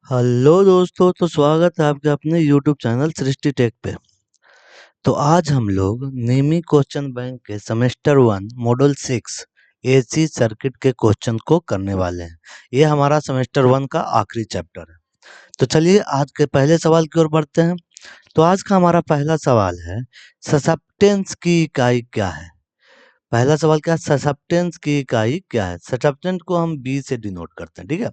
Hello दोस्तों, तो स्वागत है आपके अपने यूट्यूब चैनल सृष्टि टेक पे। तो आज हम लोग नेमी क्वेश्चन बैंक के सेमेस्टर 1 मॉड्यूल 6 एसी सर्किट के क्वेश्चन को करने वाले हैं। ये हमारा सेमेस्टर 1 का आखिरी चैप्टर है। तो चलिए आज के पहले सवाल की ओर बढ़ते हैं। तो आज का हमारा पहला सवाल है, ससेप्टेंस की इकाई क्या है? पहला सवाल क्या है, ससेप्टेंस की इकाई क्या है? ससेप्टेंस को हम बी से डिनोट करते हैं, ठीक है।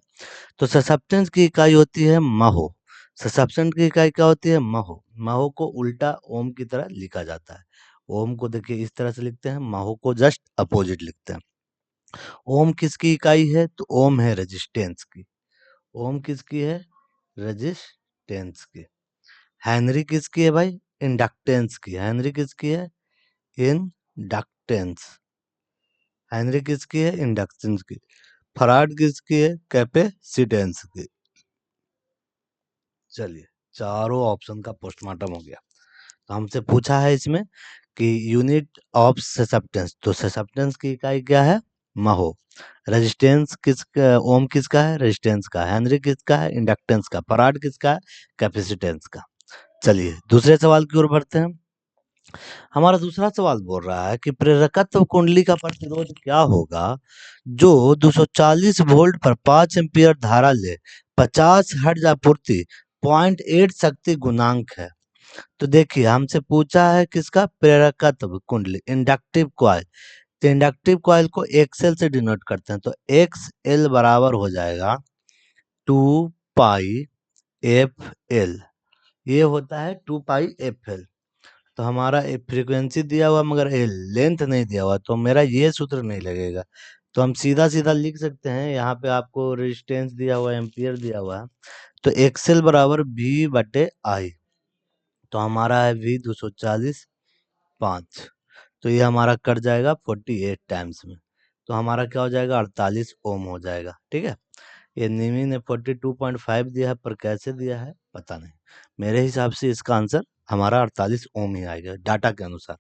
तो ससेप्टेंस की इकाई होती है महो। ससेप्टेंस की इकाई क्या होती है? महो। महो को उल्टा ओम की तरह लिखा जाता है। ओम को देखिए इस तरह से लिखते हैं, महो को जस्ट अपोजिट लिखते हैं। ओम किसकी इकाई है? तो ओम है रेजिस्टेंस की। ओम किसकी है? रेजिस्टेंस की। हेनरी किसकी है भाई? इंडक्टेंस की। हेनरी किसकी है? इंडक्टेंस। हेनरी किसकी है? इंडक्टेंस की। फराड किसकी है? कैपेसिटेंस की। चलिए, चारों ऑप्शन का पोस्टमार्टम हो गया। तो हमसे पूछा है इसमें कि यूनिट ऑफ ससेप्टेंस, तो ससेप्टेंस की इकाई क्या है? महो। रेजिस्टेंस किसका? ओम किसका है? रेजिस्टेंस का। हेनरी किसका है? इंडक्टेंस का। फराड किसका है? कैपेसिटेंस का। चलिए दूसरे सवाल की ओर बढ़ते हैं। हमारा दूसरा सवाल बोल रहा है कि प्रेरकत्व कुंडली का प्रतिरोध क्या होगा जो 240 वोल्ट पर 5 एम्पीयर धारा ले 50 हर्ट्ज आपूर्ति 0.8 शक्ति गुणांक है। तो देखिए हमसे पूछा है किसका? प्रेरकत्व कुंडली, इंडक्टिव कॉइल। तो इंडक्टिव कॉइल को एक्सएल से डिनोट करते हैं, तो एक्स एल बराबर हो जाएगा 2 पाई एफ एल। ये होता है 2 पाई एफ एल। तो हमारा फ्रीक्वेंसी दिया हुआ मगर लेंथ नहीं दिया हुआ, तो मेरा ये सूत्र नहीं लगेगा। तो हम सीधा सीधा लिख सकते हैं, यहाँ पे आपको रेजिस्टेंस दिया हुआ है, एम्पियर दिया हुआ है, तो एक्सएल बराबर वी बटे आई। तो हमारा है वी 240 5। तो ये हमारा कट जाएगा 48 टाइम्स में। तो हमारा क्या हो जाएगा? 48 ओम हो जाएगा, ठीक है। ये निमी ने 42.5 दिया है, पर कैसे दिया है पता नहीं। मेरे हिसाब से इसका आंसर हमारा 48 ओम ही आएगा डाटा के अनुसार।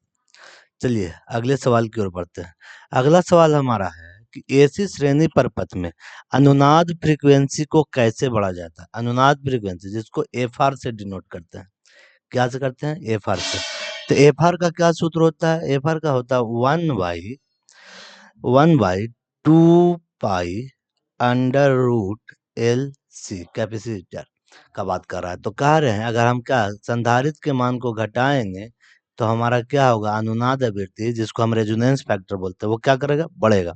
चलिए अगले सवाल की ओर बढ़ते हैं। अगला सवाल हमारा है कि एसी श्रेणी परपथ में अनुनाद फ्रीक्वेंसी को कैसे बढ़ा जाता है? अनुनाद फ्रीक्वेंसी जिसको एफ आर से डिनोट करते हैं। क्या से करते हैं? एफ आर से। तो एफ आर का क्या सूत्र होता है? एफ आर का होता है 1/1/2 pi under root L C. Capacitor का बात कर रहा है, तो कह रहे हैं अगर हम क्या संधारित्र के मान को घटाएंगे तो हमारा क्या होगा? अनुनाद आवृत्ति जिसको हम रेजोनेंस फैक्टर बोलते हैं, वो क्या करेगा? बढ़ेगा।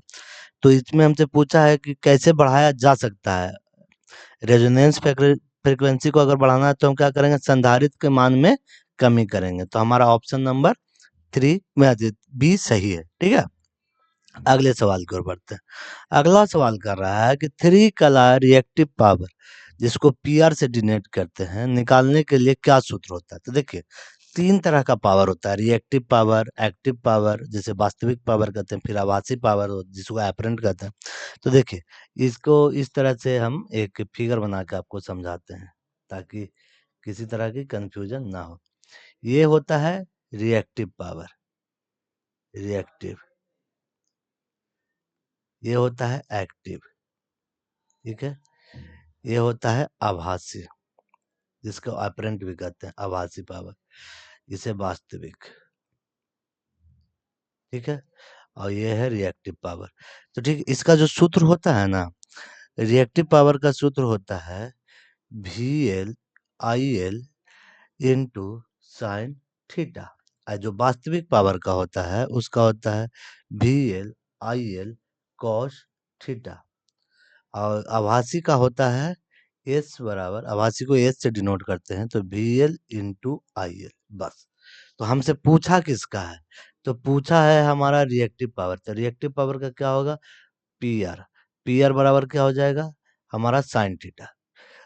तो इसमें हमसे पूछा है कि कैसे बढ़ाया जा सकता है। रेजोनेंस फ्रीक्वेंसी को अगर बढ़ाना है तो हम क्या करेंगे? संधारित्र के मान में कमी करेंगे। तो हमारा ऑप्शन नंबर 3 में बी सही है, ठीक है। अगले सवाल की ओर बढ़ते हैं। अगला सवाल कर रहा है कि 3 कला रिएक्टिव पावर जिसको पीआर से डिनोट करते हैं, निकालने के लिए क्या सूत्र होता है? तो देखिए 3 तरह का पावर होता है, रिएक्टिव पावर, एक्टिव पावर जिसे वास्तविक पावर कहते हैं, फिर आभासी पावर जिसको एपरेंट कहते हैं। तो देखिए इसको इस तरह से हम एक फिगर बना के आपको समझाते हैं ताकि किसी तरह की कंफ्यूजन ना हो। ये होता है रिएक्टिव पावर, रिएक्टिव। ये होता है एक्टिव, ठीक है। ये होता है आभासी, जिसको अपरेंट भी कहते हैं, आभासी पावर। इसे वास्तविक, ठीक है। और ये है रिएक्टिव पावर। तो ठीक इसका जो सूत्र होता है ना, रिएक्टिव पावर का सूत्र होता है VL/IL इंटू साइन थीटा। और जो वास्तविक पावर का होता है उसका होता है VL/IL कॉस थीटा। और आभासी का होता है एस बराबर, आभासी को एस से डिनोट करते हैं, तो VL इंटू आई एल। बस। तो हमसे पूछा किसका है? तो पूछा है हमारा रिएक्टिव पावर। तो रिएक्टिव पावर का क्या होगा? पीआर। पीआर बराबर क्या हो जाएगा? हमारा साइन थीटा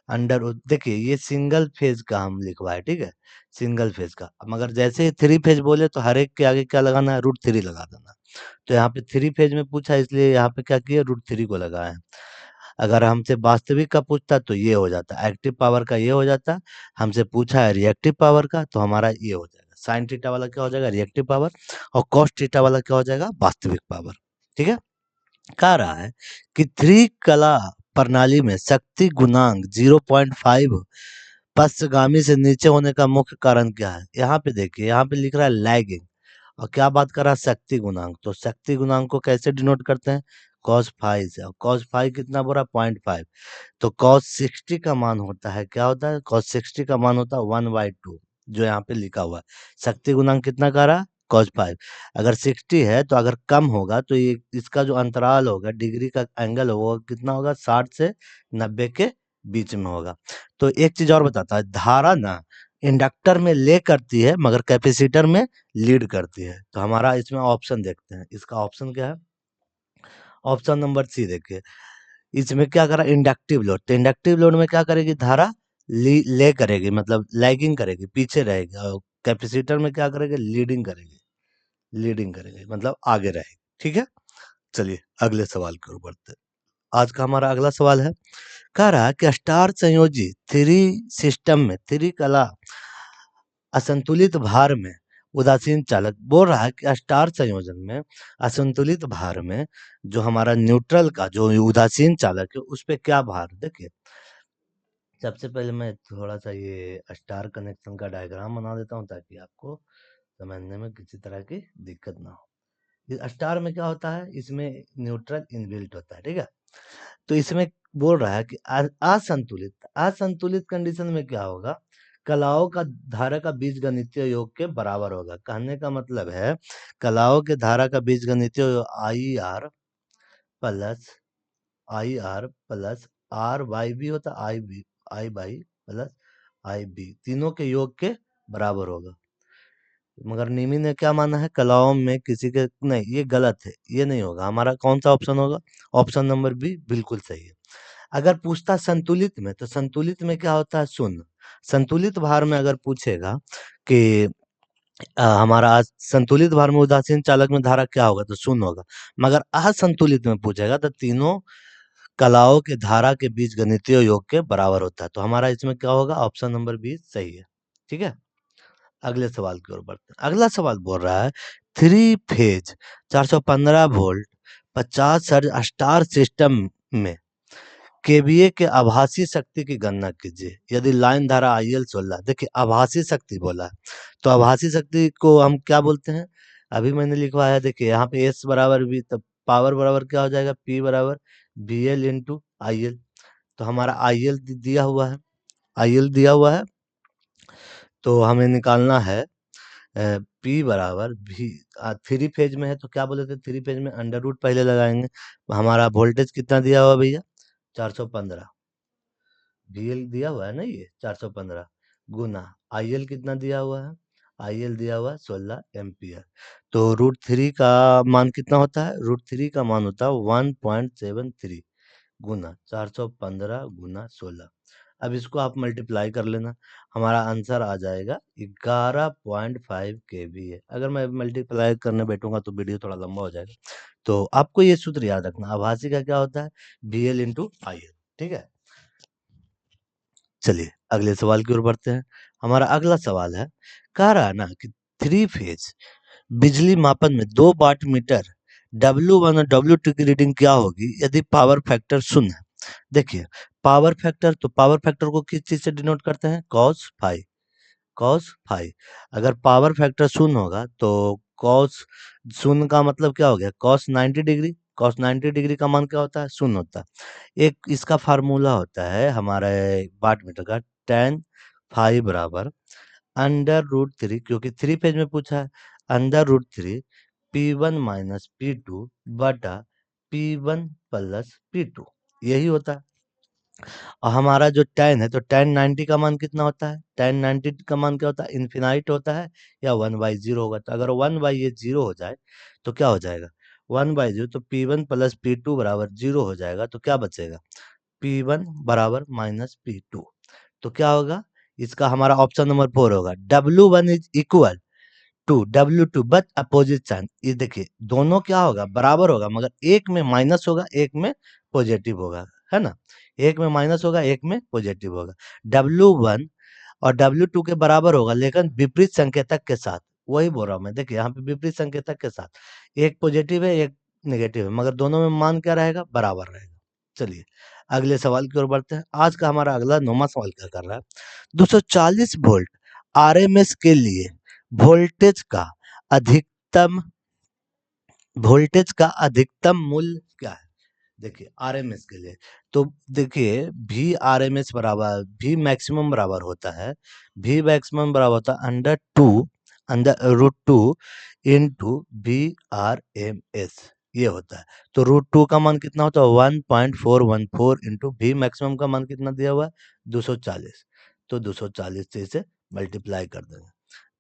अंडर। देखिए ये सिंगल फेज का हम लिखवाए, ठीक है, सिंगल फेज का। मगर जैसे ही 3 फेज बोले तो हर एक के आगे क्या लगाना है? √3 लगा देना। तो यहाँ पे 3 फेज में पूछा इसलिए यहाँ पे क्या किया? √3 को लगाए। अगर हमसे वास्तविक का पूछता तो ये हो जाता, एक्टिव पावर का ये हो जाता। हमसे पूछा है रिएक्टिव पावर का, तो हमारा ये हो जाएगा साइन थीटा वाला क्या हो जाएगा? Reactive power. और कॉस थीटा वाला क्या हो जाएगा? वास्तविक पावर, ठीक है। कह रहा है कि 3 कला प्रणाली में शक्ति गुणांक 0.5 पश्चगामी से नीचे होने का मुख्य कारण क्या है? यहाँ पे देखिए, यहाँ पे लिख रहा है लैगिंग, और क्या बात कर रहा है? शक्ति गुणांक। तो शक्ति गुणांक को कैसे डिनोट करते हैं? cos फाइव से। और cos फाइव कितना बोला? 0.5। तो cos 60 का मान होता है, क्या होता है? cos 60 का मान होता है 1/2, जो यहाँ पे लिखा हुआ है। शक्ति गुणांक कितना का रहा? cos 5। अगर 60 है तो अगर कम होगा तो ये इसका जो अंतराल होगा, डिग्री का एंगल होगा, वो कितना होगा? 60 से 90 के बीच में होगा। तो एक चीज और बताता है, धारा ना इंडक्टर में ले करती है मगर कैपेसिटर में लीड करती है। तो हमारा इसमें ऑप्शन देखते हैं, इसका ऑप्शन क्या है? ऑप्शन नंबर सी देखिए, इसमें क्या करा? Inductive load. तो इंडक्टिव लोड में क्या करेगी? धारा ले करेगी, मतलब लैगिंग करेगी, पीछे रहेगी। और कैपेसिटर में क्या करेगी? लीडिंग करेगी, लीडिंग करेगी मतलब आगे रहेगी। ठीक है, चलिए अगले सवाल की ओर बढ़ते हैं। आज का हमारा अगला सवाल है, कह रहा है कि स्टार संयोजी थ्री सिस्टम में थ्री कला असंतुलित भार में उदासीन चालक। बोल रहा है कि स्टार संयोजन में असंतुलित भार में जो हमारा न्यूट्रल का जो उदासीन चालक है उस पे क्या भार? देखिए, सबसे पहले मैं थोड़ा सा ये स्टार कनेक्शन का डायग्राम बना देता हूँ ताकि आपको समझने में किसी तरह की दिक्कत ना हो। ये स्टार में क्या होता है? इसमें न्यूट्रल इनबिल्ट होता है, ठीक है। तो इसमें बोल रहा है कि असंतुलित असंतुलित कंडीशन में क्या होगा? कलाओं का धारा का बीजगणितीय योग के बराबर होगा। कहने का मतलब है, कलाओं के धारा का बीजगणितीय योग plus I R plus R Y B होता है, I Y plus I B, तीनों के योग के बराबर होगा। मगर निमी ने क्या माना है? कलाओं में किसी के नहीं, ये गलत है, ये नहीं होगा। हमारा कौन सा ऑप्शन होगा? ऑप्शन नंबर बी बिल्कुल सही है। अगर पूछता संतुलित में, तो संतुलित में क्या होता है? शून्य। संतुलित भार में अगर पूछेगा कि हमारा संतुलित भार में उदासीन चालक में धारा क्या होगा? तो शून्य होगा। मगर असंतुलित में पूछेगा तो तीनों कलाओं के धारा के बीच गणितीय योग के बराबर होता है। तो हमारा इसमें क्या होगा? ऑप्शन नंबर बी सही है। ठीक है, अगले सवाल की ओर बढ़ते हैं। अगला सवाल बोल रहा है, three phase 415 volt 50 hertz star system में केवीए के आभासी शक्ति की गणना कीजिए यदि लाइन धारा आईएल 16। देखिए, आभासी शक्ति बोला है, तो आभासी शक्ति को हम क्या बोलते हैं? अभी मैंने लिखवाया है, देखिए यहाँ पे एस बराबर बी, तो पावर बराबर क्या हो जाएगा? पी बराबर B L into I L. तो हमारा आई एल दिया हुआ है, आई एल दिया हुआ है, तो हमें निकालना है पी बराबर भी। थ्री फेज में है तो क्या बोले थे? थ्री फेज में अंडर रूट पहले लगाएंगे। हमारा वोल्टेज कितना दिया हुआ भैया? 415। VL दिया हुआ है ना, ये 415 गुना IL कितना दिया हुआ है? IL दिया हुआ है 16 एम्पियर। तो √3 का मान कितना होता है? √3 का मान होता है 1.73 गुना 415 गुना 16। अब इसको आप मल्टीप्लाई कर लेना, हमारा आंसर आ जाएगा 11.5 kVA। अगर मैं मल्टीप्लाई करने बैठूंगा तो वीडियो थोड़ा लंबा हो जाएगा। तो आपको ये सूत्र याद रखना, आभासी का क्या होता है? VL into IL। ठीक है, चलिए अगले सवाल की ओर बढ़ते हैं। हमारा अगला सवाल है, कह रहा है ना कि थ्री फेज बिजली मापन में 2 वाट मीटर W1 और W2 की रीडिंग क्या होगी यदि पावर फैक्टर शून्य है? देखिए, पावर फैक्टर, तो पावर फैक्टर को किस चीज से डिनोट करते हैं? cos five. cos फाइव, अगर पावर फैक्टर शून्य होगा तो cos शून्य का मतलब क्या हो गया? cos 90 degree. cos 90 डिग्री का मान क्या होता है? शून्य होता है। एक इसका फार्मूला होता है हमारे वाट मीटर का, tan फाइव बराबर अंडर √3, क्योंकि थ्री फेज में पूछा है, अंडर √3 P1 माइनस P2 बटा P1 प्लस P2, यही होता है। और हमारा जो tan है, तो tan 90 का मान कितना होता है? tan 90 का मान क्या होता है? इन्फिनाइट होता है या 1/0 होगा। तो अगर 1/0 हो जाए तो क्या हो जाएगा? 1/0, तो P1 प्लस P2 बराबर 0 हो जाएगा। तो क्या बचेगा? P1 बराबर माइनस P2। तो क्या होगा? इसका हमारा ऑप्शन नंबर 4 होगा, W1 is equal to W2 but opposite sign. ये देखिए, दोनों क्या होगा? बराबर होगा, मगर एक में माइनस होगा, एक में पॉजिटिव होगा, है ना। एक में माइनस होगा, एक में पॉजिटिव होगा। W1 और W2 के बराबर होगा, लेकिन विपरीत संकेतक के साथ। वही बोल रहा हूं मैं, देखिए यहाँ पे विपरीत संकेतक के साथ, एक पॉजिटिव है एक नेगेटिव है, मगर दोनों में मान क्या रहेगा? बराबर रहेगा। चलिए अगले सवाल की ओर बढ़ते हैं। आज का हमारा अगला 9वां सवाल क्या कर रहा है, 240 वोल्ट आरएमएस के लिए वोल्टेज का अधिकतम वोल्टेज का अधिकतम मूल्य क्या है? देखिए आरएमएस के लिए, तो देखिए वी आरएमएस बराबर वी मैक्सिमम बराबर होता है, वी मैक्सिमम बराबर होता है under root two into V R M S, ये होता है। तो रूट टू का मान कितना होता है 1.414 इंटू वी मैक्सिमम का मान कितना दिया हुआ है 240, तो 240 से इसे मल्टीप्लाई कर देंगे,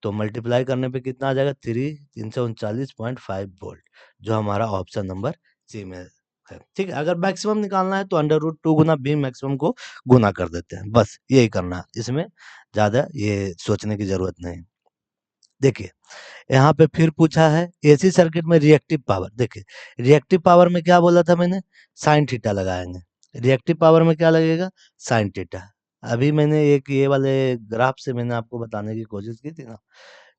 तो मल्टीप्लाई करने पे कितना आ जाएगा 349.5 वोल्ट, जो हमारा ऑप्शन नंबर सी में है। ठीक है, अगर मैक्सिमम निकालना है तो under root to Guna B maximum को गुना कर देते हैं, बस यही करना है, इसमें ज्यादा ये सोचने की जरूरत नहीं। देखिए यहाँ पे फिर पूछा है एसी सर्किट में रिएक्टिव पावर। देखिए रिएक्टिव पावर में क्या बोला था मैंने, साइन थीटा लगाएंगे, रिएक्टिव पावर में क्या लगेगा साइन थीटा। अभी मैंने एक ये वाले ग्राफ से मैंने आपको बताने की कोशिश की थी ना,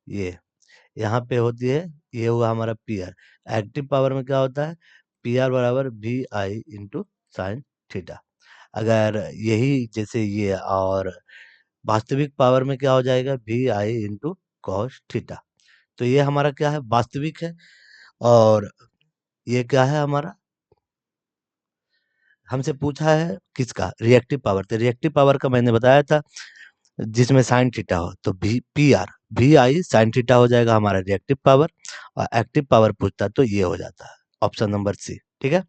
ये यहाँ पे होती है, ये हुआ हमारा पी आर। एक्टिव पावर में क्या होता है पी आर बराबर V I into sine theta. अगर यही जैसे ये, और वास्तविक पावर में क्या हो जाएगा V I into cos theta. तो ये हमारा क्या है वास्तविक है, और ये क्या है हमारा, हमसे पूछा है किसका रिएक्टिव पावर, तो रिएक्टिव पावर का मैंने बताया था जिसमें साइन थीटा हो, तो भी P R V I sine theta हो जाएगा हमारा रिएक्टिव पावर, और एक्टिव पावर पूछता तो ये हो जाता है ऑप्शन नंबर सी। ठीक है,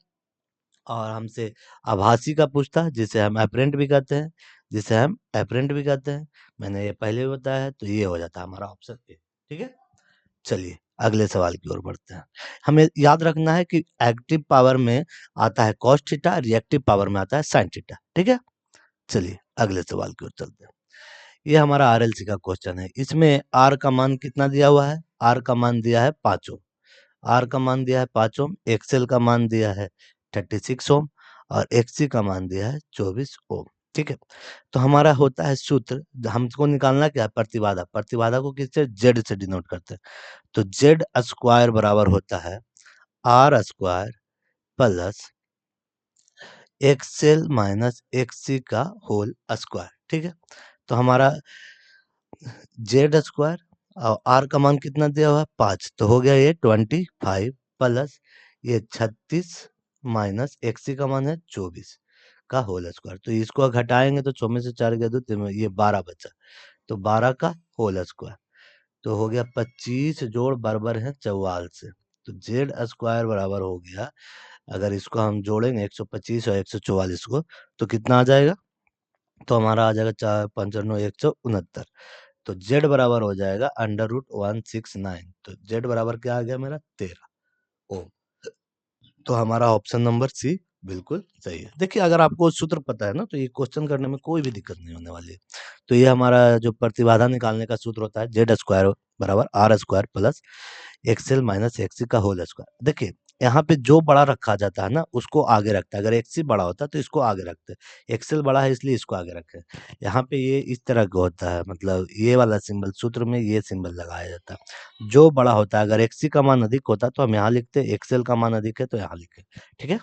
और हमसे आभासी का पूछता जिसे हम एपरेंट भी कहते हैं, जिसे हम एपरेंट भी कहते हैं, मैंने ये पहले भी बताया है, तो ये हो जाता है हमारा ऑप्शन ए। ठीक है, चलिए अगले सवाल की ओर बढ़ते हैं। हमें याद रखना है कि एक्टिव पावर में आता है कॉस थीटा, रिएक्टिव पावर में आता है साइन थीटा। ठीक है, चलिए अगले सवाल की ओर चलते हैं। ये हमारा आरएलसी का क्वेश्चन है, इसमें आर का मान कितना दिया हुआ है, आर का मान दिया है 5 ओम, आर का मान दिया है 5 ओम, एक्सएल का मान दिया है 36 ओम, और एक्सी का मान दिया है 24 ओम। ठीक है, तो हमारा होता है सूत्र, हमको निकालना क्या है प्रतिबाधा, प्रतिबाधा को किससे जेड से डिनोट करते हैं, तो जेड स्क्वायर बराबर होता है R square plus XL minus XC का होल स्क्वायर। ठीक है, तो हमारा जेड स्क्वायर और आर का मान कितना दिया हुआ है 5, तो हो गया ये 25 प्लस ये 36 माइनस एक्सी का मान है 24 का होल स्क्वायर, तो इसको घटाएंगे तो 6 में से 4 गया तो ये 12 बचा, तो 12 का होल स्क्वायर, तो हो गया 25 जोड़ बराबर है 44 से, तो जेड स्क्वायर बराबर हो गया, अगर इसको हम जोड़ेंगे 125 और 144 को तो कितना आ जाएगा, तो हमारा आ जाएगा 4×5=169, तो जेड बराबर हो जाएगा √169, तो जेड बराबर क्या आ गया मेरा 13 ओम। तो हमारा ऑप्शन नंबर सी बिल्कुल सही है। देखिए अगर आपको सूत्र पता है ना तो ये क्वेश्चन करने में कोई भी दिक्कत नहीं होने वाली है। तो ये हमारा जो प्रतिबाधा निकालने का सूत्र होता है जेड स्क्वायर बराबर R square plus XL minus XC का होल स्क्वायर। देखिए यहाँ पे जो बड़ा रखा जाता है ना उसको आगे रखता है, अगर एक्सी बड़ा होता है तो इसको आगे रखते हैं, एक्सएल बड़ा है इसलिए इसको आगे रखे हैं। यहाँ पे ये इस तरह का होता है, मतलब ये वाला सिंबल सूत्र में ये सिंबल लगाया जाता है, जो बड़ा होता है अगर एक्सी का मान अधिक होता है तो हम यहाँ लिखते हैं, एक्सएल का मान अधिक है तो यहाँ लिखे। ठीक है,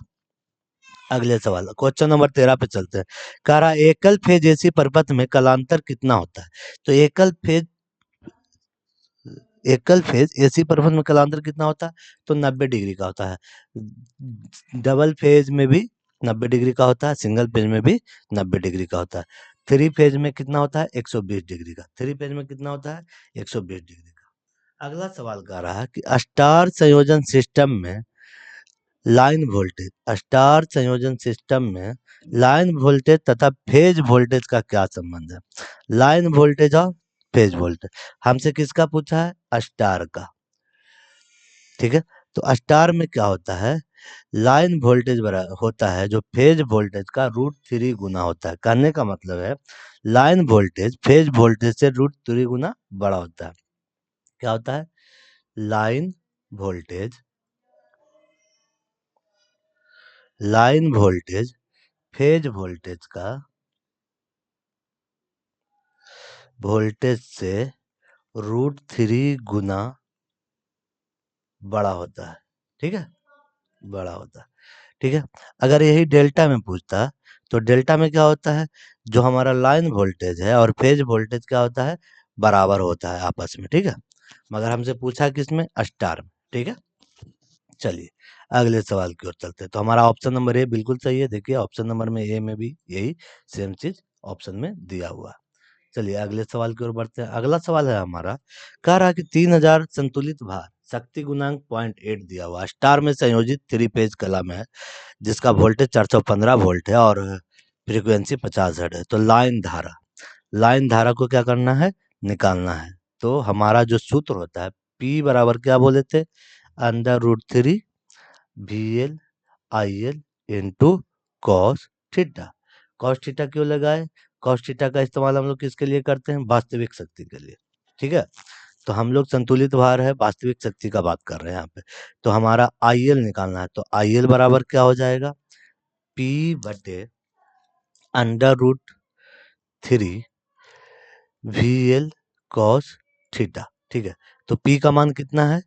अगले सवाल क्वेश्चन नंबर 13 पे चलते हैं। कह रहा है एकल फेज एसी परिपथ में कलांतर कितना होता है, तो एकल फेज एसी परिपथ में कलांतर कितना होता है, तो 90 डिग्री का होता है। डबल फेज में भी 90 डिग्री का होता है, सिंगल फेज में भी 90 डिग्री का होता है। थ्री फेज में कितना होता है 120 डिग्री का, थ्री फेज में कितना होता है 120 डिग्री का। अगला सवाल कह रहा है कि स्टार संयोजन सिस्टम में लाइन वोल्टेज, स्टार संयोजन सिस्टम में लाइन वोल्टेज तथा फेज वोल्टेज का क्या संबंध है, लाइन वोल्टेज और फेज वोल्टेज हमसे किसका पूछा है स्टार का। ठीक है, तो स्टार में क्या होता है लाइन वोल्टेज बड़ा होता है जो फेज वोल्टेज का √3 गुना होता है, कहने का मतलब है लाइन वोल्टेज फेज वोल्टेज से √3 गुना बड़ा होता है। क्या होता है line voltage, line voltage phase voltage का वोल्टेज से √3 गुना बड़ा होता है। ठीक है, बड़ा होता है। ठीक है। अगर यही डेल्टा में पूछता तो डेल्टा में क्या होता है, जो हमारा लाइन वोल्टेज है और फेज वोल्टेज क्या होता है, बराबर होता है आपस में, ठीक है। मगर हमसे पूछा किसमें, स्टार में, ठीक है। चलिए अगले सवाल की ओर चलते हैं। तो हमारा ऑप्शन नंबर ए बिल्कुल सही है। देखिए ऑप्शन नंबर में ए में भी यही सेम चीज ऑप्शन में दिया हुआ है। चलिए अगले सवाल की ओर बढ़ते हैं। अगला सवाल है हमारा, कह रहा है कि 3000 संतुलित भार शक्ति गुणांक 0.8 दिया हुआ स्टार में संयोजित थ्री फेज कलम है, जिसका वोल्टेज 415 वोल्ट है और फ्रीक्वेंसी 50 हर्ट्ज है। तो लाइन धारा को क्या करना है, निकालना है। तो हमारा जो सूत्र होता है, P बराबर क्या बोले थे, √3 VL IL into cos theta. Cos theta क्यों लगाए, कॉस थीटा का इस्तेमाल हम लोग किसके लिए करते हैं, वास्तविक शक्ति के लिए, ठीक है। तो हम लोग संतुलित भार है, वास्तविक शक्ति का बात कर रहे हैं यहाँ पे। तो हमारा IL निकालना है। तो IL बराबर क्या हो जाएगा, P बटे √3 VL cos थीटा, ठीक है। तो P का मान कितना है,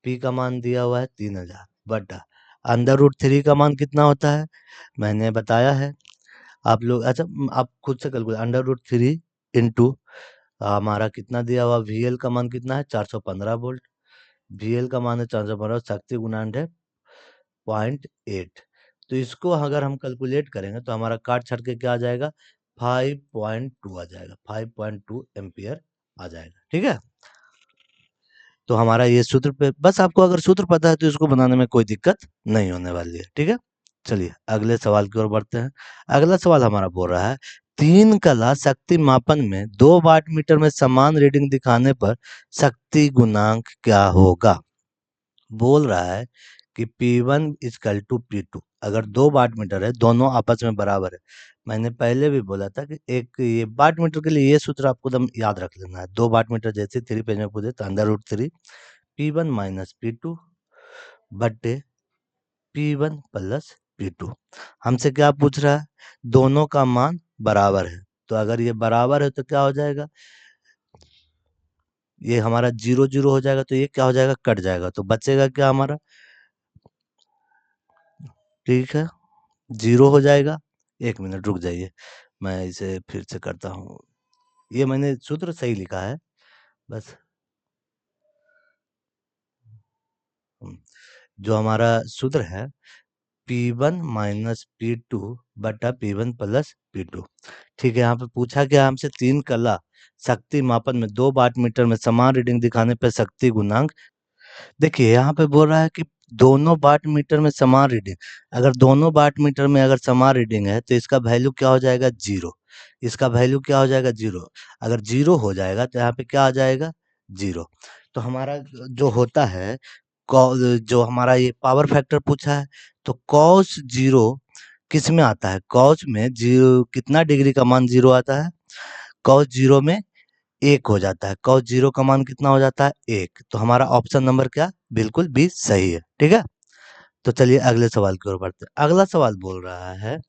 P का मान दिया हुआ है 3000 बटा √3 का मान कितना होता है, मैंने बताया है। आप लोग अच्छा आप खुद से कैलकुलेट, √3 इंटू हमारा कितना दिया हुआ, VL का मान कितना है 415 वोल्ट, VL का मान है 415, शक्ति गुणांक है 0.8। तो इसको अगर हम कैलकुलेट करेंगे तो हमारा काट छाट के क्या आ जाएगा, 5.2 आ जाएगा, 5.2 एम्पियर आ जाएगा, ठीक है। तो हमारा ये सूत्र पे बस, आपको अगर सूत्र पता है तो इसको बनाने में कोई दिक्कत नहीं होने वाली है, ठीक है। चलिए अगले सवाल की ओर बढ़ते हैं। अगला सवाल हमारा बोल रहा है, तीन कला शक्ति मापन में 2 वाट मीटर में समान रीडिंग दिखाने पर शक्ति गुणांक क्या होगा। बोल रहा है कि P1 इजकल टू P2, अगर 2 वाट मीटर है, दोनों आपस में बराबर है। मैंने पहले भी बोला था कि एक ये वाट मीटर के लिए ये सूत्र आपको एकदम याद रख लेना है। 2 वाट मीटर जैसे 3 पेज में पूछे तो √3 P1 माइनस P2 बटे P1 प्लस P2। हमसे क्या पूछ रहा है, दोनों का मान बराबर है। तो अगर ये बराबर है तो क्या हो जाएगा, ये हमारा 0 0 हो जाएगा, तो ये क्या हो जाएगा, कट जाएगा। तो बचेगा क्या हमारा, ठीक है, 0 हो जाएगा। 1 मिनट रुक जाइए, मैं इसे फिर से करता हूँ। ये मैंने सूत्र सही लिखा है बस। जो हमारा सूत्र है P1 माइनस P2 बटा P1 प्लस P2, ठीक है। यहाँ पे पूछा गया हमसे तीन कला शक्ति मापन में 2 वाट मीटर में समान रीडिंग दिखाने पर शक्ति गुणांक। देखिए यहाँ पे बोल रहा है कि दोनों वाट मीटर में समान रीडिंग, अगर दोनों वाट मीटर में अगर समान रीडिंग है तो इसका वैल्यू क्या हो जाएगा, 0। इसका वैल्यू क्या हो जाएगा, 0। अगर 0 हो जाएगा तो यहाँ पे क्या आ जाएगा, 0। तो हमारा जो होता है जो हमारा ये पावर फैक्टर पूछा है, तो कॉस 0 किस में आता है, कॉस में 0 कितना डिग्री का मान 0 आता है, कॉस 0 में 1 हो जाता है। कॉस 0 का मान कितना हो जाता है, 1। तो हमारा ऑप्शन नंबर क्या, बिल्कुल बी सही है, ठीक है। तो चलिए अगले सवाल की ओर बढ़ते हैं। अगला सवाल बोल रहा है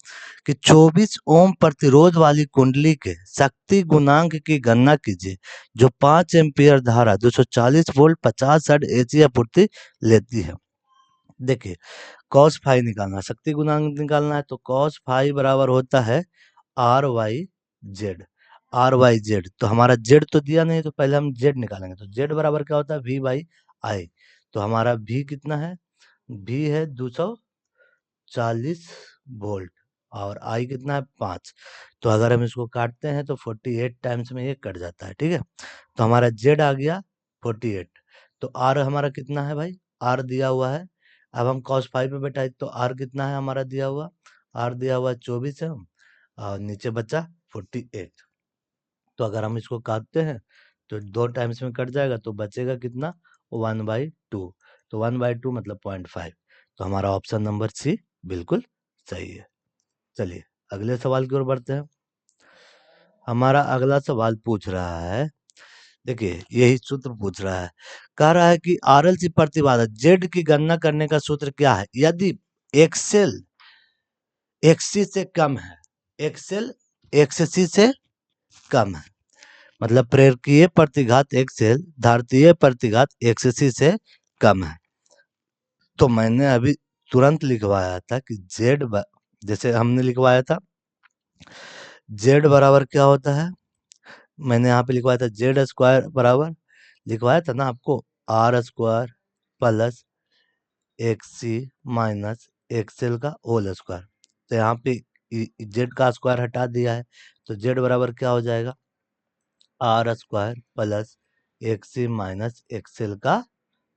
कि 24 ओम प्रतिरोध वाली कुंडली के शक्ति गुणांक की गणना कीजिए, जो 5 एम्पियर धारा 240 वोल्ट 50 हर्ट्ज एसी आपूर्ति लेती है। देखिए कॉस फाई निकालना है, शक्ति गुणांक निकालना है, तो कॉस फाई बराबर होता है RYZ। RYZ, तो हमारा Z तो दिया नहीं, तो पहले हम Z निकालेंगे। तो Z बराबर क्या होता है, V/I। तो हमारा V कितना है, V है 240 वोल्ट और I कितना है 5। तो अगर हम इसको काटते हैं तो 48 टाइम्स में ये कट जाता है, ठीक है। तो हमारा Z आ गया 48। तो R हमारा कितना है भाई, R दिया हुआ है। अब हम cos फाइव पे बैठाए तो R कितना है हमारा दिया हुआ, R दिया हुआ 24 है, और नीचे बचा 48। तो अगर हम इसको काटते हैं तो 2 टाइम्स में कट जाएगा, तो बचेगा कितना, 1/2। तो 1/2 मतलब 0.5। तो हमारा ऑप्शन नंबर सी बिल्कुल सही है। चलिए अगले सवाल की ओर बढ़ते हैं। हमारा अगला सवाल पूछ रहा है, देखिए यही सूत्र पूछ रहा है, कह रहा है कि RLC प्रतिबाधा Z की गणना करने का सूत्र क्या है, यदि एक्सेल XC से कम है, एक्सेल XC से कम है, मतलब प्रेरकीय प्रतिघात एक्सेल धारतीय प्रतिघात XC से कम है। तो मैंने अभी तुरंत लिखवाया था कि जैसे हमने लिखवाया था जेड बराबर क्या होता है, मैंने यहाँ पे लिखवाया था जेड स्क्वायर बराबर, लिखवाया था ना आपको, R square plus X C minus XL का होल स्क्वायर। तो यहाँ पे जेड का स्क्वायर हटा दिया है, तो जेड बराबर क्या हो जाएगा, R square plus X C minus XL का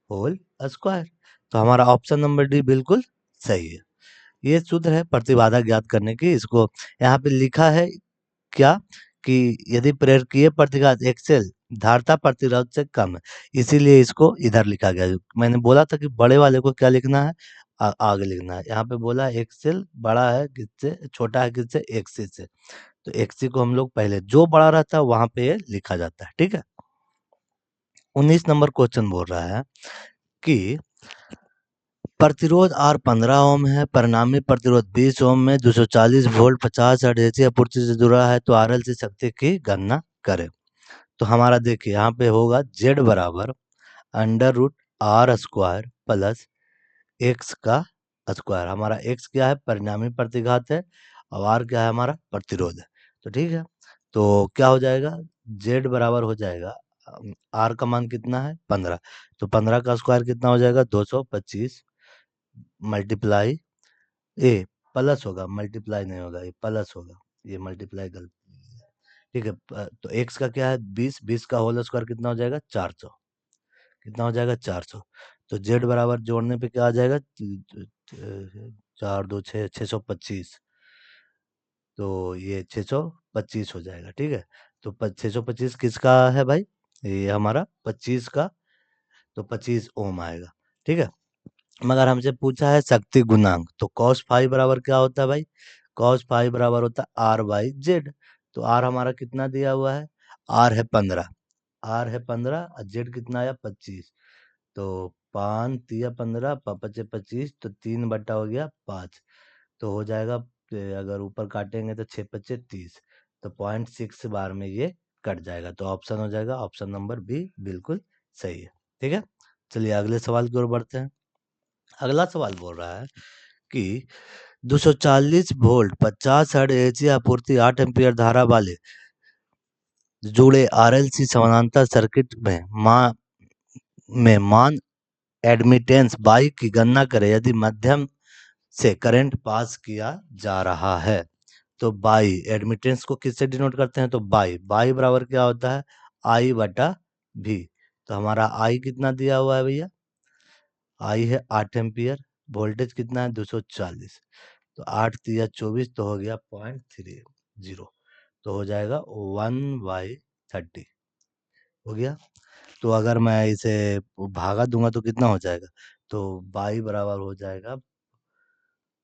होल स्क्वायर। तो हमारा ऑप्शन नंबर डी बिल्कुल सही है। ये सूत्र है प्रतिबाधा ज्ञात करने की। इसको यहाँ पे लिखा है क्या कि यदि प्रेरकीय प्रतिघात एक्सेल धारता प्रतिरोध से कम है, इसीलिए इसको इधर लिखा गया। मैंने बोला था कि बड़े वाले को क्या लिखना है, आगे लिखना है। यहाँ पे बोला एक्सेल बड़ा है किससे, छोटा है किससे, एक्सी से। तो एक्सी को हम लोग पहले जो बड़ा रहता है वहां पे ये लिखा जाता है, ठीक है। 19 नंबर क्वेश्चन बोल रहा है कि प्रतिरोध R 15 ओम है, परिणामी प्रतिरोध 20 ओम में 240 वोल्ट 50 हर्ट्ज एसी आपूर्ति से जुड़ा है, तो आरएल सी शक्ति की गणना करें। तो हमारा देखिए यहाँ पे होगा Z बराबर under root R square plus X का स्क्वायर। हमारा एक्स क्या है, परिणामी प्रतिघात है, और आर क्या है, हमारा प्रतिरोध है। तो ठीक है, तो क्या हो जाएगा, जेड बराबर हो जाएगा, आर का मान कितना है 15, तो 15 का स्क्वायर कितना हो जाएगा 225 मल्टीप्लाई ए प्लस होगा, मल्टीप्लाई नहीं होगा, ये प्लस होगा, ये मल्टीप्लाई गलती है। ठीक है, तो एक्स का क्या है 20, 20 का होल स्क्वायर कितना हो जाएगा 400, कितना हो जाएगा 400। तो जेड बराबर जोड़ने पे क्या आ जाएगा, 4 2 6 625, तो ये 625 हो जाएगा, ठीक है। तो 625 किसका है भाई, ये हमारा 25 का, तो 25 ओम आएगा, ठीक है। मगर हमसे पूछा है शक्ति गुणांक, तो cos फाइव बराबर क्या होता है भाई, cos फाइव बराबर होता है आर बाई जेड। तो आर हमारा कितना दिया हुआ है, आर है 15, आर है 15 और जेड कितना आया 25, तो 5 तिया 15 पचे 25, तो 3 बटा हो गया 5, तो हो जाएगा अगर ऊपर काटेंगे तो 6 5 30, तो 0.6 बार में ये कट जाएगा। तो ऑप्शन हो जाएगा ऑप्शन नंबर बी बिल्कुल सही है, ठीक है। चलिए अगले सवाल की ओर बढ़ते हैं। अगला सवाल बोल रहा है कि 240 वोल्ट 50 हर्ट्ज एसी आपूर्ति 8 एम्पीयर धारा वाले जुड़े आरएलसी समानांतर सर्किट में मान एडमिटेंस बाई की गणना करें यदि माध्यम से करंट पास किया जा रहा है। तो बाई एडमिटेंस को किससे डिनोट करते हैं, तो बाई, बाई बराबर क्या होता है आई बटा भी। तो हमारा आई कितना दिया हुआ है भैया, आई है 8 एम्पियर, वोल्टेज कितना है 240, तो 8 तिया 24, तो हो गया 0.30, तो हो जाएगा 1/30 हो गया। तो अगर मैं इसे भागा दूंगा तो कितना हो जाएगा, तो बाई बराबर हो जाएगा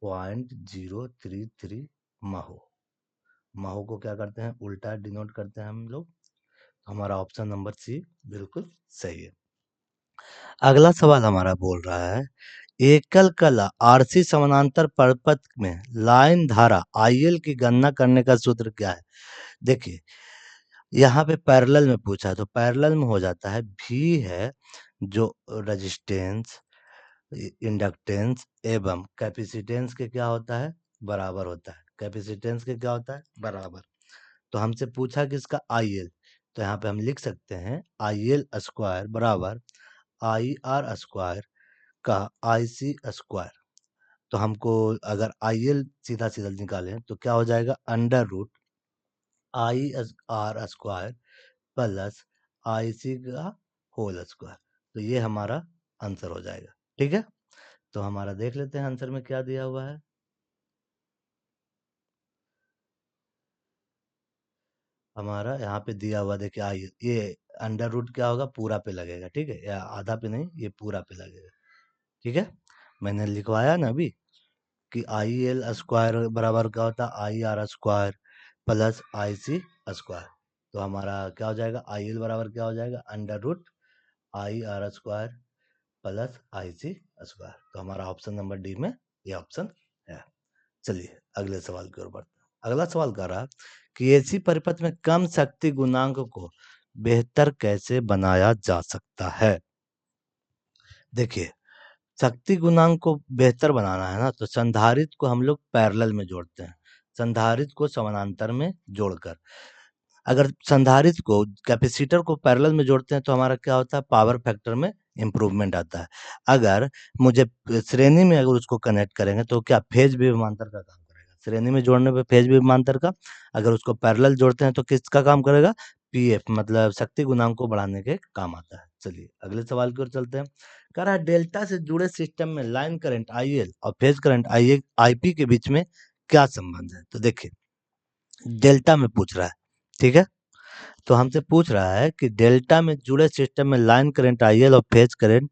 0.033 महो। महो को क्या करते हैं, उल्टा डिनोट करते हैं हम लोग। हमारा ऑप्शन नंबर सी बिल्कुल सही है। अगला सवाल हमारा बोल रहा है एकल कला आरसी समानांतर परपथ में लाइन धारा आईएल की गणना करने का सूत्र क्या है। देखिए यहाँ पे पैरेलल में पूछा है, तो पैरेलल में हो जाता है भी है जो रेजिस्टेंस इंडक्टेंस एवं कैपेसिटेंस के क्या होता है बराबर होता है, कैपेसिटेंस के क्या होता है बराबर। तो हमसे पूछा कि इसका आईएल, तो यहाँ पे हम लिख सकते हैं आईएल स्क्वायर बराबर आई आर स्क्वायर का आई सी स्क्वायर। तो हमको अगर आईएल सीधा सीधा निकालें तो क्या हो जाएगा under root I R square plus I C का होल स्क्वायर। तो ये हमारा आंसर हो जाएगा, ठीक है। तो हमारा देख लेते हैं आंसर में क्या दिया हुआ है। हमारा यहाँ पे दिया हुआ देखिए आई, ये अंडर रूट क्या होगा पूरा पे लगेगा, ठीक है, या आधा पे नहीं, ये पूरा पे लगेगा, ठीक है। मैंने लिखवाया ना अभी कि आई एल स्क्वायर बराबर क्या होता है I R square plus I C square. तो हमारा क्या हो जाएगा आई एल बराबर क्या हो जाएगा under root I R square plus I C square. तो हमारा ऑप्शन नंबर डी में ये ऑप्शन है। चलिए अगले सवाल की ओर बढ़ते हैं। अगला सवाल कह रहा है कि एसी परिपथ में कम शक्ति गुणांक को बेहतर कैसे बनाया जा सकता है। देखिए शक्ति गुणांक को बेहतर बनाना है ना, तो संधारित्र को हम लोग पैरेलल में जोड़ते हैं, संधारित्र को समानांतर में जोड़कर। अगर संधारित्र को कैपेसिटर को पैरेलल में जोड़ते हैं तो हमारा क्या होता है, पावर फैक्टर में इम्प्रूवमेंट आता है। अगर मुझे श्रेणी में अगर उसको कनेक्ट करेंगे तो क्या फेज विभवांतर का काम करेगा, श्रेणी में जोड़ने पे फेज विभवांतर का, अगर उसको पैरेलल जोड़ते हैं तो किसका काम करेगा, पीएफ मतलब शक्ति गुणांक को बढ़ाने के काम आता है। चलिए अगले सवाल की ओर चलते हैं। कह रहा है डेल्टा से जुड़े सिस्टम में लाइन करंट आईएल और फेज करंट आईपी के बीच में क्या संबंध है। तो देखिए डेल्टा में पूछ रहा है, ठीक है, तो हमसे पूछ रहा है कि डेल्टा में जुड़े सिस्टम में लाइन करंट आईएल और फेज करंट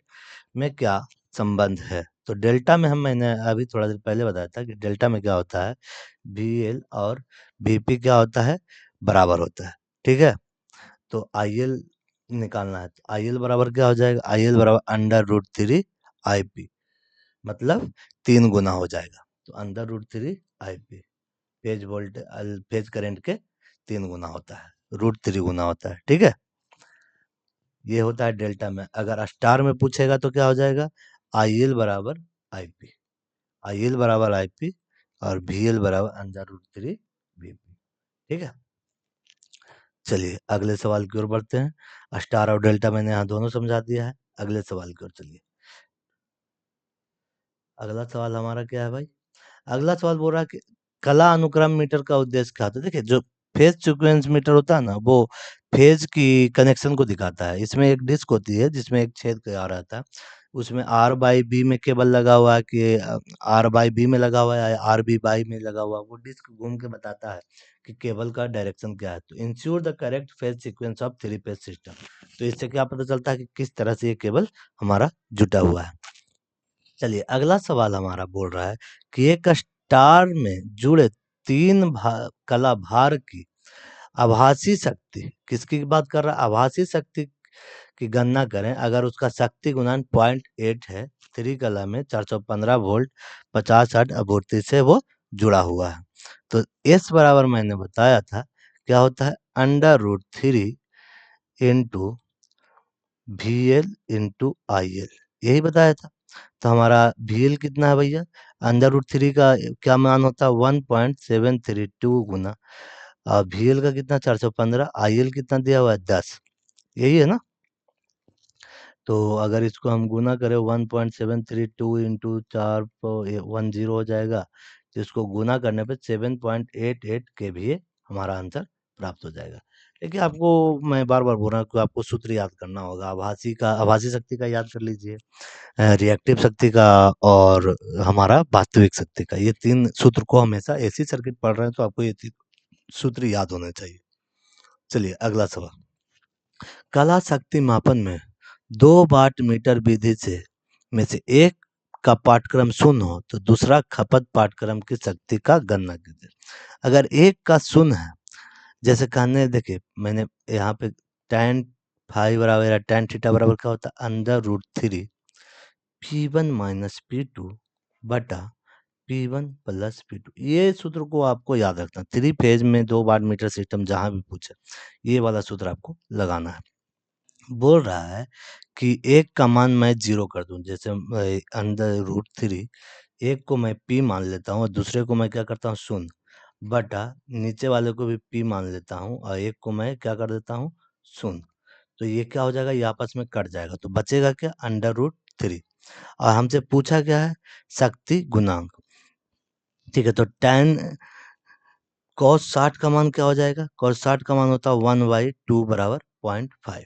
में क्या संबंध है। तो डेल्टा में मैंने अभी थोड़ा देर पहले बताया था कि डेल्टा में क्या होता है, वीएल और वीपी क्या होता है, बराबर होता है, ठीक है। तो आईएल निकालना है, तो आईएल बराबर क्या हो जाएगा, आईएल बराबर √3 आईपी, मतलब 3 गुना हो जाएगा। तो √3 आईपी फेज करंट के 3 गुना होता है, √3 गुना होता है, ठीक है। ये होता है डेल्टा में। अगर स्टार में पूछेगा तो क्या हो जाएगा, आईएल बराबर आईपी, आईएल बराबर आईपी और वीएल बराबर √3 वीपी, ठीक है। चलिए अगले सवाल की ओर बढ़ते हैं। स्टार और डेल्टा मैंने यहाँ दोनों समझा दिया है। अगले सवाल की ओर चलिए। अगला सवाल हमारा क्या है भाई, अगला सवाल बोल रहा है कि कला अनुक्रम मीटर का उद्देश्य क्या होता है। देखिए जो फेज सीक्वेंस मीटर होता है ना, वो फेज की कनेक्शन को दिखाता है। इसमें एक डिस्क होती है जिसमें एक छेद किया रहता है, उसमें आर बाई बी में केबल लगा हुआ है कि आर बाई बी में लगा हुआ है, आर बी बाई में लगा हुआ है, वो डिस्क घूम के बताता है कि केबल का डायरेक्शन क्या है। तो ensure the correct phase sequence of 3 phase system, तो इससे क्या पता चलता है कि किस तरह से ये केबल हमारा जुटा हुआ है। चलिए अगला सवाल हमारा बोल रहा है कि एक स्टार में जुड़े 3 कला भार की आभासी शक्ति, किसकी बात कर रहा है, आभासी शक्ति की गणना करें अगर उसका शक्ति गुणन 0.8 है, 3 कला में 415 वोल्ट 50 हर्ट्ज आपूर्ति से वो जुड़ा हुआ है। तो एस बराबर मैंने बताया था क्या होता है, √3 इंटू VL इंटू IL, यही बताया था। तो हमारा VL कितना है भैया, √3 का क्या मान होता है 1.732 गुना, और VL का कितना 415, IL कितना दिया हुआ है 10, यही है ना। तो अगर इसको हम गुना करें 1.732 इंटू 410 हो जाएगा, तो इसको गुना करने पे 7.88 KVA हमारा आंसर प्राप्त हो जाएगा। देखिए आपको मैं बार बार बोल रहा हूँ कि आपको सूत्र याद करना होगा, आभासी शक्ति का याद कर लीजिए, रिएक्टिव शक्ति का और हमारा वास्तविक शक्ति का, ये 3 सूत्र को हमेशा एसी सर्किट पढ़ रहे हैं तो आपको ये 3 सूत्र याद होने चाहिए। चलिए अगला सवाल, कला शक्ति मापन में 2 वाट मीटर विधि से में से एक का पाठ्यक्रम शून्य हो तो दूसरा खपत पाठ्यक्रम की शक्ति का गणना कीजिए। अगर एक का शून्य है, जैसे कहने देखिए मैंने यहाँ पे tan फाई बराबर या tan थीटा बराबर क्या होता है, √3 P1 माइनस P2 बटा P1 प्लस P2, ये सूत्र को आपको याद रखना। 3 फेज में 2 वाट मीटर सिस्टम जहां भी पूछे ये वाला सूत्र आपको लगाना है। बोल रहा है कि एक का मान मैं 0 कर दूं, जैसे √3, एक को मैं P मान लेता हूँ और दूसरे को मैं क्या करता हूँ शून्य, बटा नीचे वाले को भी P मान लेता हूँ और एक को मैं क्या कर देता हूँ शून्य। तो ये क्या हो जाएगा, ये आपस में कट जाएगा, तो बचेगा क्या √3। और हमसे पूछा क्या है, शक्ति गुणांक, ठीक है। तो tan cos 60 का मान क्या हो जाएगा, cos 60 का मान होता है 1/2 बराबर 0.5,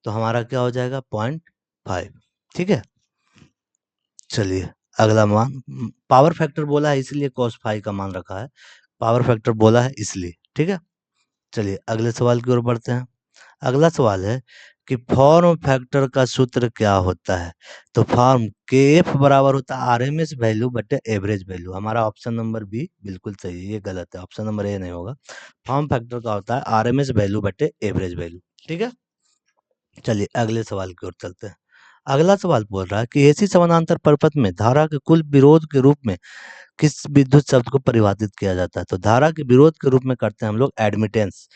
तो हमारा क्या हो जाएगा 0.5, ठीक है। चलिए अगला मान, पावर फैक्टर बोला है इसलिए cos फाई का मान रखा है, पावर फैक्टर बोला है इसलिए, ठीक है। चलिए अगले सवाल की ओर बढ़ते हैं। अगला सवाल है कि फॉर्म फैक्टर का सूत्र क्या होता है। तो फॉर्म के एफ बराबर होता है आरएमएस वैल्यू बटे एवरेज वैल्यू, हमारा ऑप्शन नंबर बी बिल्कुल सही है, ये गलत है, ऑप्शन नंबर ए नहीं होगा। फॉर्म फैक्टर का होता है आरएमएस वैल्यू बटे एवरेज वैल्यू, ठीक है। चलिए अगले सवाल की ओर चलते हैं। अगला सवाल बोल रहा है कि एसी समानांतर परपथ में धारा के कुल विरोध के रूप में किस विद्युत शब्द को परिभाषित किया जाता है। तो धारा के विरोध के रूप में करते हैं हम लोग एडमिटेंस,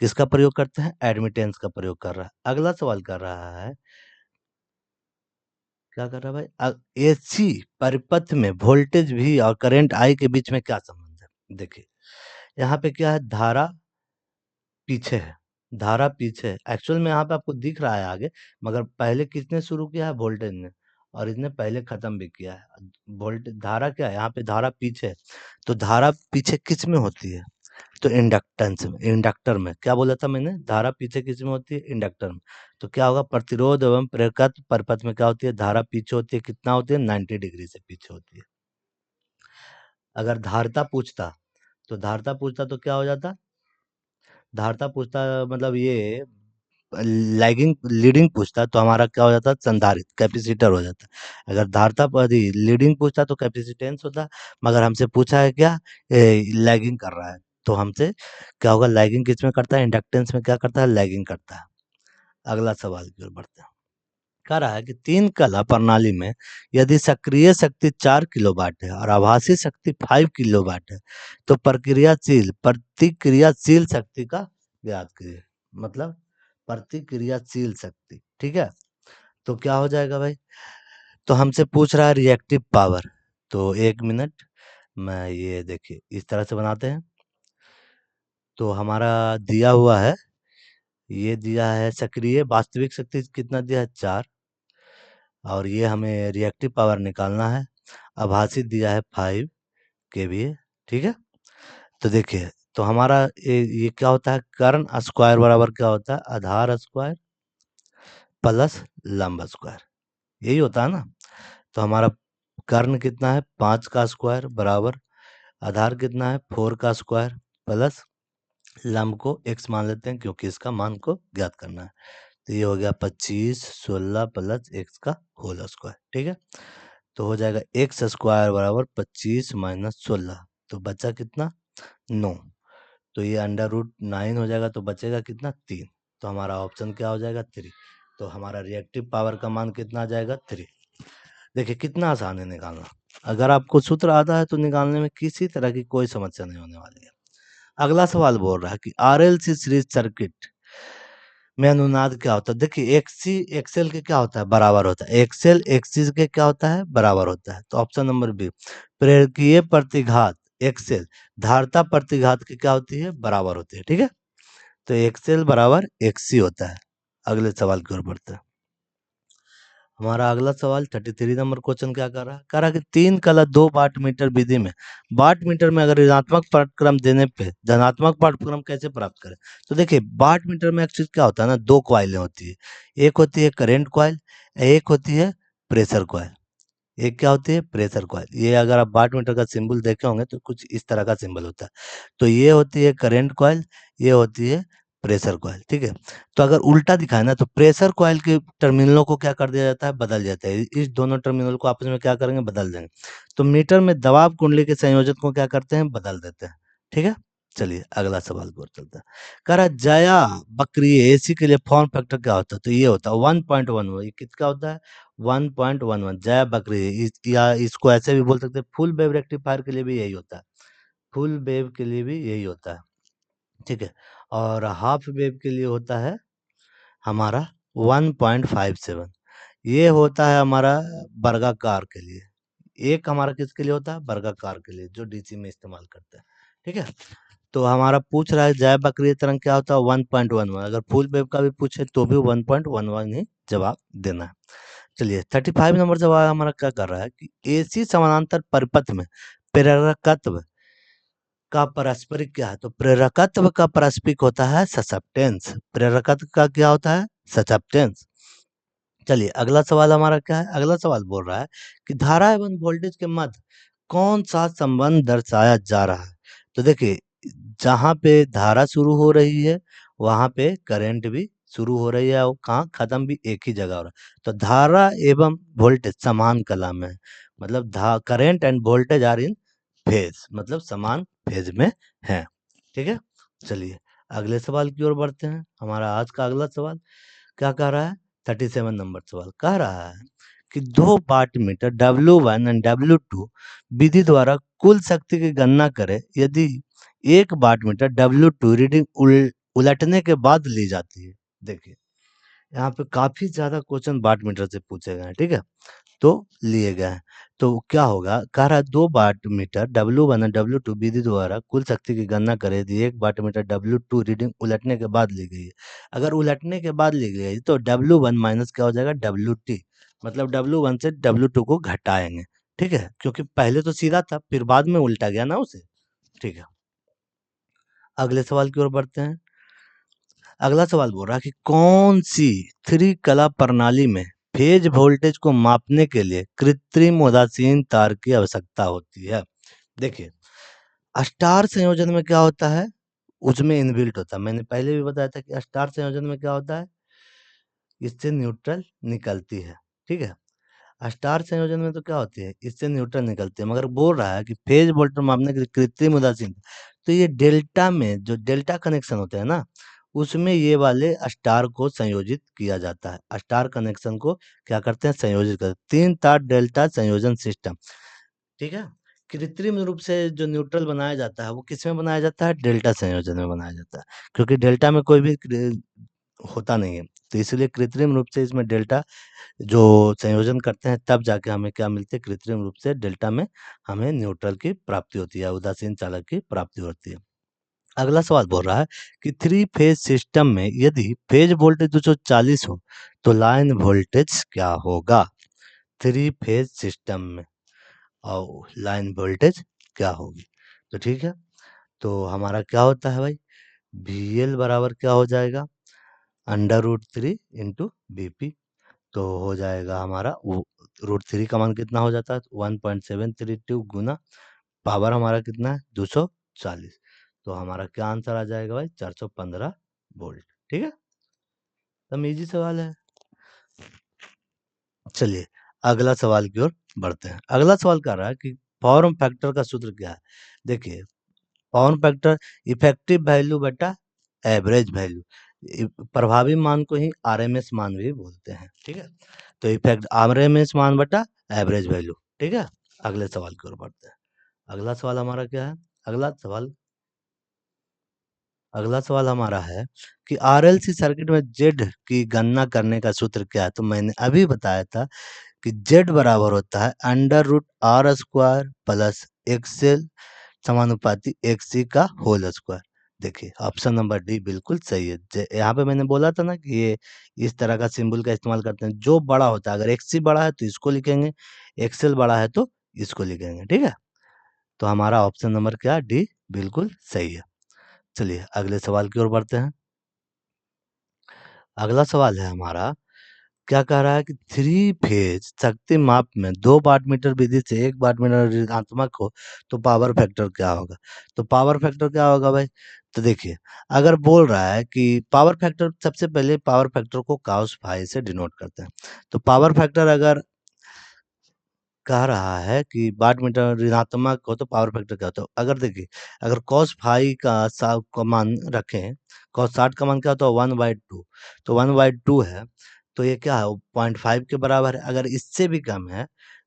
किसका प्रयोग करते हैं, एडमिटेंस का प्रयोग कर रहा है। अगला सवाल कर रहा है क्या कर रहा है भाई, एसी परिपथ में वोल्टेज V और करंट I के बीच में क्या संबंध है? देखिए यहाँ पे क्या है, धारा पीछे है, धारा पीछे है। एक्चुअल में यहाँ पे आपको दिख रहा है आगे, मगर पहले किसने शुरू किया है? वोल्टेज ने, और इसने पहले खत्म भी किया है। वोल्टेज, धारा क्या है यहाँ पे, धारा पीछे है। तो धारा पीछे किस में होती है? तो इंडक्टेंस में, इंडक्टर में। क्या बोला था मैंने? धारा पीछे किस में होती है? इंडक्टर में। तो क्या होगा, प्रतिरोध एवं प्रेरकत्व परिपथ में क्या होती है? धारा पीछे होती है, कितना होती है? 90 डिग्री से पीछे होती है। अगर धारता पूछता, तो धारता पूछता तो क्या हो जाता? धारता पूछता मतलब ये लैगिंग लीडिंग पूछता तो हमारा क्या हो जाता? संधारित्र, कैपेसिटर हो जाता। अगर धारता पर ही लीडिंग पूछता तो कैपेसिटेंस होता। मगर हमसे पूछा है क्या, लैगिंग कर रहा है, तो हमसे क्या होगा? लैगिंग किस में करता है? इंडक्टेंस में क्या करता है? लैगिंग करता है। अगला सवाल की ओर बढ़ते हैं। कह रहा है कि तीन कला प्रणाली में यदि सक्रिय शक्ति 4 किलोवाट है और आभासी शक्ति 5 किलोवाट है, तो प्रतिक्रियाशील शक्ति का ज्ञात कीजिए। मतलब प्रतिक्रियाशील शक्ति, ठीक है। तो क्या हो जाएगा भाई, तो हमसे पूछ रहा है रिएक्टिव पावर। तो 1 मिनट, मैं ये देखिए इस तरह से बनाते हैं। तो हमारा दिया हुआ है, ये दिया है सक्रिय वास्तविक शक्ति कितना दिया है? 4। और ये हमें रिएक्टिव पावर निकालना है। आभासी दिया है 5 kVA, ठीक है। तो देखिए, तो हमारा ये क्या होता है? कर्ण स्क्वायर बराबर क्या होता है? आधार स्क्वायर प्लस लंब स्क्वायर, यही होता है ना। तो हमारा कर्ण कितना है? 5 का स्क्वायर बराबर आधार कितना है? 4 का स्क्वायर प्लस लंब को x मान लेते हैं, क्योंकि इसका मान को ज्ञात करना है। तो ये हो गया 25 16 प्लस x का होल स्क्वायर, ठीक है। तो हो जाएगा एक्स स्क्वायर बराबर 25 माइनस 16, तो बचा कितना? 9। तो ये √9 हो जाएगा, तो बचेगा कितना? 3। तो हमारा ऑप्शन क्या हो जाएगा? 3। तो हमारा रिएक्टिव पावर का मान कितना आ जाएगा? 3। देखिए कितना आसान है निकालना। अगर आपको सूत्र आता है तो निकालने में किसी तरह की कोई समस्या नहीं होने वाली है। अगला सवाल बोल रहा है कि RLC सीरीज सर्किट में अनुनाद क्या होता है? देखिए एक्सी एक्सएल के क्या होता है? बराबर होता है। एक्सएल एक्सिस के क्या होता है? बराबर होता है। तो ऑप्शन नंबर बी, प्रेरकीय प्रतिघात एक्सएल धारता प्रतिघात की क्या होती है? बराबर होती है, ठीक है। तो एक्सएल बराबर एक्सी होता है। अगले सवाल की ओर बढ़ते हैं। हमारा अगला सवाल 33 नंबर क्वेश्चन क्या कर रहा है? कह रहा है कि 3 कला 2 वाट मीटर विधि में वाट मीटर में अगर ऋणात्मक पाठक्रम देने पे धनात्मक पाठक्रम कैसे प्राप्त करें? तो देखिए वाट मीटर में एक्चुअली क्या होता है ना, 2 कॉइलें होती है। एक होती है करंट कॉइल, एक होती है प्रेशर कॉइल। एक क्या होती है? Pressure coil. ये अगर आप वाट मीटर का सिंबल देखे होंगे तो कुछ इस तरह का सिंबल होता है। तो ये होती है करंट कॉइल, ये होती है प्रेशर कॉइल, ठीक है। तो अगर उल्टा दिखाए ना, तो प्रेशर कॉइल के टर्मिनलों को क्या कर दिया जाता है? बदल जाता है। इस दोनों टर्मिनल को आपस में क्या करेंगे? बदल देंगे। तो मीटर में दबाव कुंडली के संयोजन को क्या करते हैं? बदल देते हैं, ठीक है। चलिए अगला सवाल की ओर चलते हैं। कह रहा है जया बकरी एसी के लिए फॉर्म फैक्टर क्या होता है? तो ये होता है 1.11। ये कितना होता है? 1.11। जया बकरी या इसको ऐसे भी बोल सकते हैं, फुल वेव रेक्टिफायर के लिए भी यही होता है। फुल वेव के लिए भी यही होता है, ठीक है। और हाफ वेव के लिए होता है हमारा 1.57। ये होता है हमारा वर्गाकार के लिए। एक हमारा किसके लिए होता है? वर्गाकार के लिए, जो डीसी में इस्तेमाल करते हैं, ठीक है। तो हमारा पूछ रहा है जय बकरी तरंग क्या होता है? 1.11। अगर फुल वेव का भी पूछे तो भी 1.11 ही जवाब देना है। चलिए 35 नंबर सवाल हमारा क्या कर रहा है कि एसी समानांतर परिपथ में प्रेरकत्व का पारस्परिक क्या है? तो प्रेरकत्व का पारस्परिक होता है ससेप्टेंस। प्रेरकत्व का क्या होता है? ससेप्टेंस। चलिए अगला सवाल हमारा क्या है? अगला सवाल बोल रहा है कि धारा एवं वोल्टेज के मध्य कौन सा संबंध दर्शाया जा रहा है? तो देखिए जहाँ पे धारा शुरू हो रही है वहां पे करंट भी शुरू हो रही है, और कहाँ खत्म भी एक ही जगह हो रहा है। तो धारा एवं वोल्टेज समान कला में है। मतलब current and voltage are in phase, मतलब समान फेज में है, ठीक है। चलिए अगले सवाल की ओर बढ़ते हैं। हमारा आज का अगला सवाल क्या कह रहा है? 37 नंबर सवाल कह रहा है कि 2 watt meter W1 and W2 विधि द्वारा कुल शक्ति की गणना करें यदि 1 वाट मीटर W2 रीडिंग उलटने के बाद ली जाती है। देखिए यहाँ पे काफी ज्यादा क्वेश्चन वाट मीटर से पूछे गए हैं, ठीक है। तो लिए गए हैं। तो क्या होगा, कह रहा है 2 वाट मीटर W1 और W2 विधि द्वारा कुल शक्ति की गणना करें यदि 1 वाट मीटर W2 रीडिंग उलटने के बाद ली गई है। अगर उलटने के बाद ली गई है तो W1 माइनस क्या हो जाएगा WT, मतलब W1 से W2 को घटाएंगे, ठीक है, क्योंकि पहले तो सीधा था फिर बाद में उल्टा गया ना उसे, ठीक है। अगले सवाल की ओर बढ़ते हैं। अगला सवाल बोल रहा है कि कौन सी थ्री कला प्रणाली में फेज वोल्टेज को मापने के लिए कृत्रिम उदासीन तार की आवश्यकता होती है। देखिए, स्टार संयोजन में क्या होता है, उसमें इनबिल्ट होता है। मैंने पहले भी बताया था कि स्टार संयोजन में क्या होता है, इससे न्यूट्रल निकलती है, ठीक है। स्टार संयोजन में तो क्या होती है, इससे न्यूट्रल निकलती है, मगर बोल रहा है कि फेज वोल्टेज मापने के लिए कृत्रिम उदासीन, तो ये डेल्टा में जो डेल्टा कनेक्शन होते हैं ना, उसमें ये वाले स्टार को संयोजित किया जाता है। स्टार कनेक्शन को क्या करते हैं, संयोजित करते हैं। 3 तार डेल्टा संयोजन सिस्टम, ठीक है। कृत्रिम रूप से जो न्यूट्रल बनाया जाता है वो किसमें बनाया जाता है, डेल्टा संयोजन में बनाया जाता है, क्योंकि डेल्टा में कोई भी होता नहीं है, तो इसलिए कृत्रिम रूप से इसमें डेल्टा जो संयोजन करते हैं तब जाके हमें क्या मिलती है, कृत्रिम रूप से डेल्टा में हमें न्यूट्रल की प्राप्ति होती है, उदासीन चालक की प्राप्ति होती है। अगला सवाल बोल रहा है कि 3 फेज सिस्टम में यदि फेज वोल्टेज 240 हो तो लाइन वोल्टेज क्या होगा। 3 फेज सिस्टम में और लाइन वोल्टेज क्या होगी, तो ठीक है। तो हमारा क्या होता है भाई, VL बराबर क्या हो जाएगा, √3 इंटू BP। तो हो जाएगा हमारा वो, √3 का मान कितना हो जाता है, 1.732 गुना पावर हमारा कितना है 240। तो हमारा क्या आंसर आ जाएगा भाई, 415 वोल्ट, ठीक है। एकदम इजी सवाल है। चलिए अगला सवाल की ओर बढ़ते हैं। अगला सवाल कर रहा है कि फॉर्म फैक्टर का सूत्र क्या है। देखिए, फॉर्म फैक्टर इफेक्टिव वैल्यू बटा एवरेज वैल्यू, प्रभावी मान को ही RMS मान भी बोलते हैं, ठीक है। तो इफेक्ट RMS मान बटा एवरेज वैल्यू, ठीक है। अगले सवाल की ओर बढ़ते हैं। अगला सवाल हमारा क्या है, अगला सवाल हमारा है कि RLC सर्किट में जेड की गणना करने का सूत्र क्या है। तो मैंने अभी बताया था कि जेड बराबर होता है √R² प्लस एक्सएल समानुपाती XC का होल स्क्वायर। देखिए ऑप्शन नंबर डी बिल्कुल सही है। यहाँ पे मैंने बोला था ना कि ये इस तरह का सिंबल का इस्तेमाल करते हैं, जो बड़ा होता है, अगर XC बड़ा है तो इसको लिखेंगे, एक्सएल बड़ा है तो इसको लिखेंगे, ठीक है। तो हमारा ऑप्शन नंबर क्या, डी बिल्कुल सही है। चलिए अगले सवाल की ओर बढ़ते हैं। अगला सवाल है हमारा, क्या कह रहा है कि 3 फेज शक्ति माप में 2 वाट मीटर विधि से 1 वाट मीटर ऋणात्मक हो तो पावर फैक्टर क्या होगा। तो पावर फैक्टर क्या होगा भाई, तो देखिए, अगर बोल रहा है कि पावर फैक्टर, सबसे पहले पावर फैक्टर को cos फाई से डिनोट करते हैं। तो पावर फैक्टर अगर कह रहा है कि वाट मीटर ऋणात्मक हो तो पावर फैक्टर क्या होता है। अगर देखिए, अगर cos फाई का मान रखें, cos 60 का मान क्या होता है 1/2, तो 1/2 है, तो ये क्या है 0.5 के बराबर है। अगर इससे भी कम है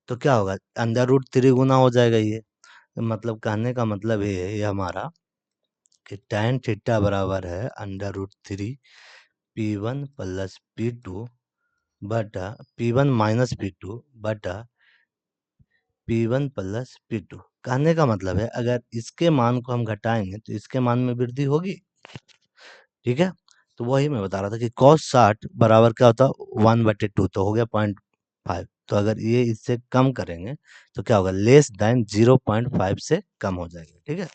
तो क्या होगा, √3 गुना हो जाएगा ये। तो मतलब कहने का मतलब ये हमारा कि tan थीटा बराबर है √3 P1 प्लस P2 बटा P1 माइनस P2 बटा P1 प्लस P2। कहने का मतलब है अगर इसके मान को हम घटाएंगे तो इसके मान में वृद्धि होगी, ठीक है। तो वही मैं बता रहा था कि cos 60 बराबर क्या होता है 1/2, तो हो गया 0.5। तो अगर ये इससे कम करेंगे तो क्या होगा, लेस देन 0.5 से कम हो जाएगा, ठीक है।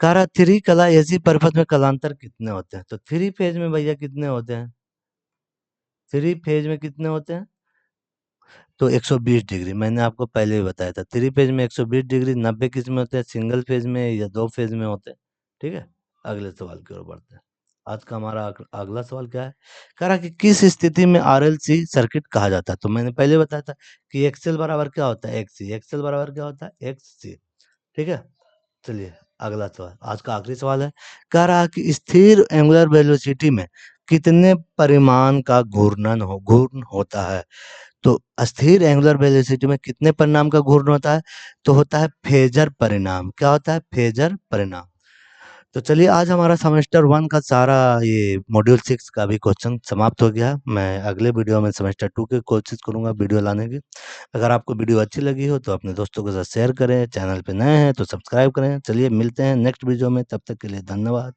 कह रहा 3 कला एसी परिपथ में कलांतर कितने होते हैं। तो 3 फेज में भैया कितने होते हैं, 3 फेज में कितने होते हैं, तो 120 डिग्री। मैंने आपको पहले भी बताया था 3 फेज में 120 डिग्री। 90 किस में होते हैं, सिंगल फेज में या 2 फेज में होते हैं, ठीक है। अगले सवाल की ओर बढ़ते हैं। आज का हमारा अगला सवाल क्या है, कह रहा कि किस स्थिति में RLC सर्किट कहा जाता है। तो मैंने पहले बताया था कि एक्सएल बराबर क्या होता है, XC, एक्सएल बराबर क्या होता है XC, ठीक है। चलिए अगला सवाल, आज का आखिरी सवाल है। कह रहा कि स्थिर एंगुलर वेलोसिटी में कितने परिमाण का घूर्णन होता है। तो स्थिर एंगुलर वेलोसिटी में कितने परिणाम का घूर्ण होता है, तो होता है फेजर परिणाम। क्या होता है, फेजर परिणाम। तो चलिए आज हमारा सेमेस्टर 1 का सारा ये मॉड्यूल 6 का भी क्वेश्चन समाप्त हो गया। मैं अगले वीडियो में सेमेस्टर 2 की कोशिश करूँगा वीडियो लाने की। अगर आपको वीडियो अच्छी लगी हो तो अपने दोस्तों के साथ शेयर करें, चैनल पे नए हैं तो सब्सक्राइब करें। चलिए मिलते हैं नेक्स्ट वीडियो में, तब तक के लिए धन्यवाद।